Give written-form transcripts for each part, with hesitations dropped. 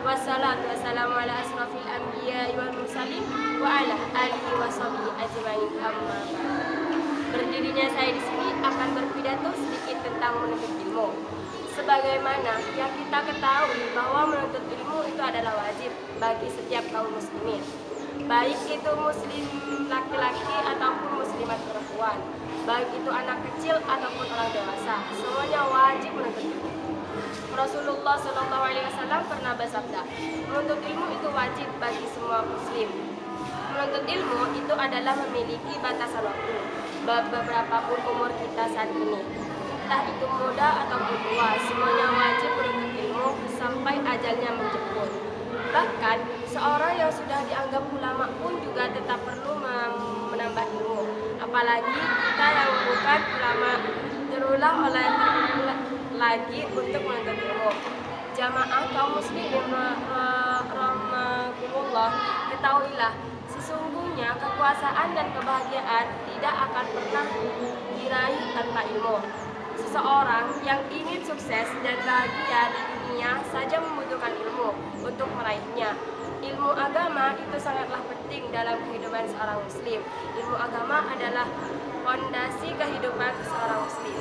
Wassalatu wassalamu ala asrafil anbiya wal mursalin wa ala alihi wa sahbihi ajmain amma ba'd. Berdirinya saya di sini akan berpidato sedikit tentang menuntut ilmu. Sebagaimana yang kita ketahui bahwa menuntut ilmu itu adalah wajib bagi setiap kaum muslimin, baik itu muslim laki-laki ataupun muslimat perempuan, baik itu anak kecil ataupun orang dewasa, semuanya wajib menuntut ilmu. Rasulullah SAW pernah bersabda, menuntut ilmu itu wajib bagi semua muslim. Menuntut ilmu itu adalah memiliki batasan waktu, beberapa pun umur kita saat ini. Entah itu muda ataupun tua, semuanya wajib menuntut ilmu sampai ajalnya menjemput. Bahkan, seorang yang sudah dianggap ulama pun juga tetap perlu menambah ilmu. Apalagi kita yang bukan ulama, terulang oleh lagi untuk menuntut ilmu. Jamaah kaum muslimin rahimakumullah, ketahuilah sesungguhnya kekuasaan dan kebahagiaan tidak akan pernah diraih tanpa ilmu. Seseorang yang ingin sukses dan bahagia di dunia saja membutuhkan ilmu untuk meraihnya. Ilmu agama itu sangatlah penting dalam kehidupan seorang muslim. Ilmu agama adalah fondasi kehidupan seorang muslim.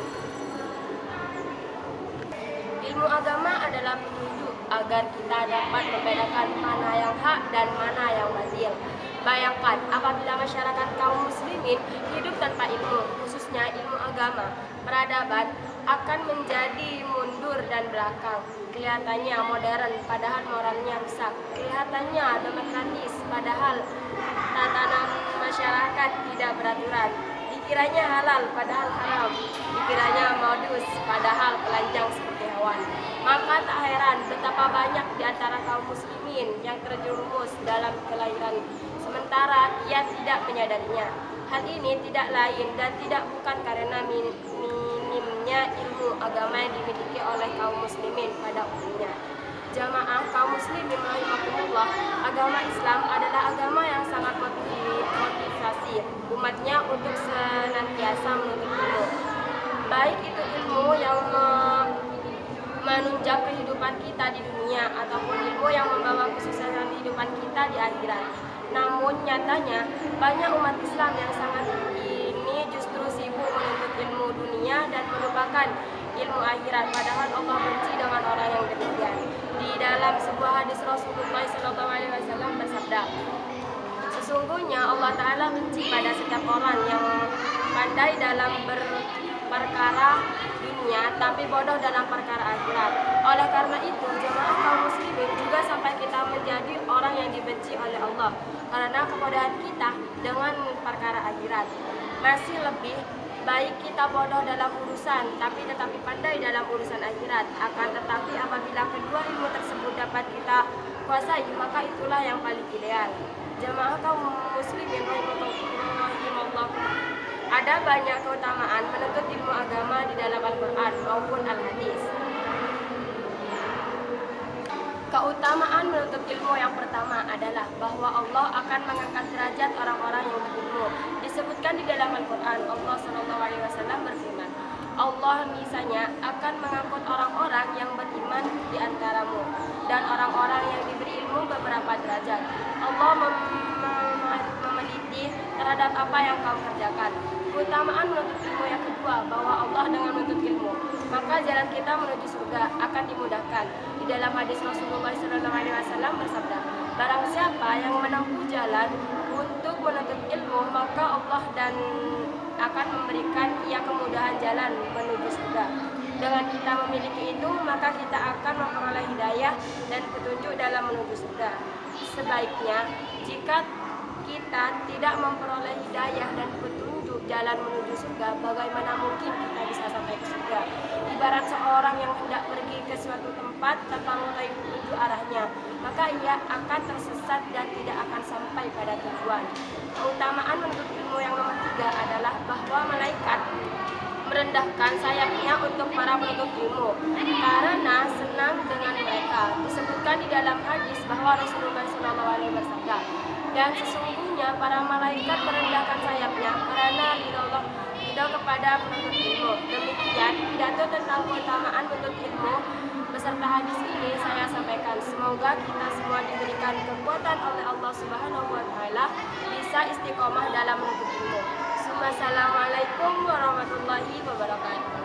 Ilmu agama adalah petunjuk agar kita dapat membedakan mana yang hak dan mana yang batil. Bayangkan apabila masyarakat kaum muslimin hidup tanpa ilmu, khususnya ilmu agama, peradaban akan menjadi mundur dan belakang. Kelihatannya modern padahal moralnya rusak. Kelihatannya demokratis padahal tatanan masyarakat tidak beraturan. Dikiranya halal padahal haram. Dikiranya modus padahal telanjang seperti hewan. Maka tak heran betapa banyak di antara kaum muslimin yang terjerumus dalam kelahiran sementara ia tidak menyadarinya. Hal ini tidak lain dan tidak bukan karena minimnya ilmu agama yang dimiliki oleh kaum muslimin pada umumnya. Jamaah kaum muslimin rahimakumullah, agama Islam adalah agama yang sangat motivasi umatnya untuk senantiasa menuntut ilmu. Baik itu ilmu yang menunjang kehidupan kita di dunia ataupun ilmu yang membawa kesuksesan kehidupan kita di akhirat. Namun nyatanya banyak umat Islam yang sangat ini justru sibuk menuntut ilmu dunia dan melupakan ilmu akhirat, padahal Allah benci dengan orang yang demikian. Di dalam sebuah hadis Rasulullah SAW bersabda, sesungguhnya Allah Ta'ala benci pada setiap orang yang pandai dalam berperkara dunia tapi bodoh dalam perkara akhirat. Oleh karena itu, jemaah kaum muslimin juga sampai kita menjadi orang yang dibenci oleh Allah karena kebodohan kita dengan perkara akhirat. Masih lebih baik kita bodoh dalam urusan tetapi pandai dalam urusan akhirat. Akan tetapi apabila kedua ilmu tersebut dapat kita kuasai, maka itulah yang paling ideal. Jemaah kaum muslimin rahimahullah, ada banyak keutamaan menuntut ilmu agama di dalam Al-Quran maupun Al-Hadis. Keutamaan menuntut ilmu yang pertama adalah bahwa Allah akan mengangkat derajat orang-orang yang berilmu. Disebutkan di dalam Al-Quran, Allah SAW berfirman, Allah misalnya akan mengangkut orang-orang yang beriman di antaramu dan orang-orang yang diberi ilmu beberapa derajat. Allah meneliti terhadap apa yang kau kerjakan. Keutamaan menuntut ilmu yang kedua, bahwa Allah dengan menuntut ilmu, maka jalan kita menuju surga akan dimudahkan. Di dalam hadis Rasulullah SAW bersabda, barang siapa yang menempuh jalan untuk menuntut ilmu, maka Allah dan akan memberikan ia kemudahan jalan menuju surga. Dengan kita memiliki itu, maka kita akan memperoleh hidayah dan petunjuk dalam menuju surga. Sebaiknya, jika kita tidak memperoleh hidayah dan petunjuk jalan menuju surga, bagaimana mungkin kita bisa sampai ke surga? Ibarat seorang yang hendak pergi ke suatu tempat tanpa mengetahui petunjuk arahnya, maka ia akan tersesat dan tidak akan sampai pada tujuan. Keutamaan menuntut ilmu yang nomor 3 adalah bahwa malaikat merendahkan sayapnya untuk para penuntut ilmu karena senang dengan mereka. Disebutkan di dalam hadis bahwa Rasulullah SAW bersabda, dan sesungguhnya para malaikat merendahkan sayapnya karena ridho kepada penuntut ilmu. Demikian pidato tentang keutamaan menuntut ilmu beserta hadis ini saya sampaikan. Semoga kita semua diberikan kekuatan oleh Allah Subhanahu wa taala bisa istiqomah dalam menuntut ilmu. Wassalamualaikum warahmatullahi wabarakatuh.